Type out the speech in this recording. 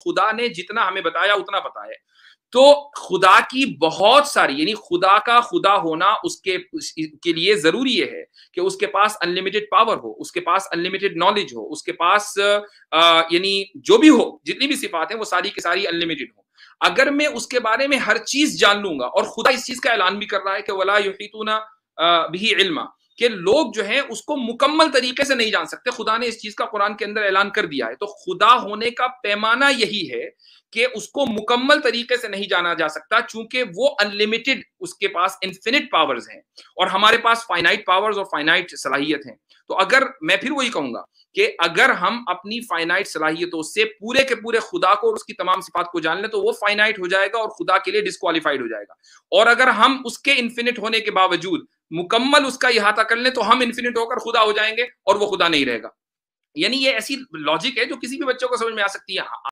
खुदा ने जितना हमें बताया उतना पता है। तो खुदा की बहुत सारी यानी खुदा का खुदा होना उसके के लिए जरूरी ये है कि उसके पास अनलिमिटेड पावर हो, उसके पास अनलिमिटेड नॉलेज हो, उसके पास यानी जो भी हो, जितनी भी सिफात हैं वो सारी की सारी अनलिमिटेड हो। अगर मैं उसके बारे में हर चीज जान लूंगा, और खुदा इस चीज का ऐलान भी कर रहा है कि वला युहीतूना बिही इल्मा, कि लोग जो है उसको मुकम्मल तरीके से नहीं जान सकते। खुदा ने इस चीज का कुरान के अंदर ऐलान कर दिया है। तो खुदा होने का पैमाना यही है कि उसको मुकम्मल तरीके से नहीं जाना जा सकता, चूंकि वो अनलिमिटेड, उसके पास इन्फिनिट पावर्स हैं और हमारे पास फाइनाइट पावर्स और फाइनाइट सलाहियत हैं। तो अगर मैं फिर वही कहूंगा कि अगर हम अपनी फाइनाइट सलाहियतों से पूरे के पूरे खुदा को और उसकी तमाम सिफात को जान लें तो वो फाइनाइट हो जाएगा और खुदा के लिए डिस्क्वालीफाइड हो जाएगा। और अगर हम उसके इन्फिनिट होने के बावजूद मुकम्मल उसका इहाता कर लें तो हम इन्फिनिट होकर खुदा हो जाएंगे और वो खुदा नहीं रहेगा। यानी ये ऐसी लॉजिक है जो किसी भी बच्चे को समझ में आ सकती है।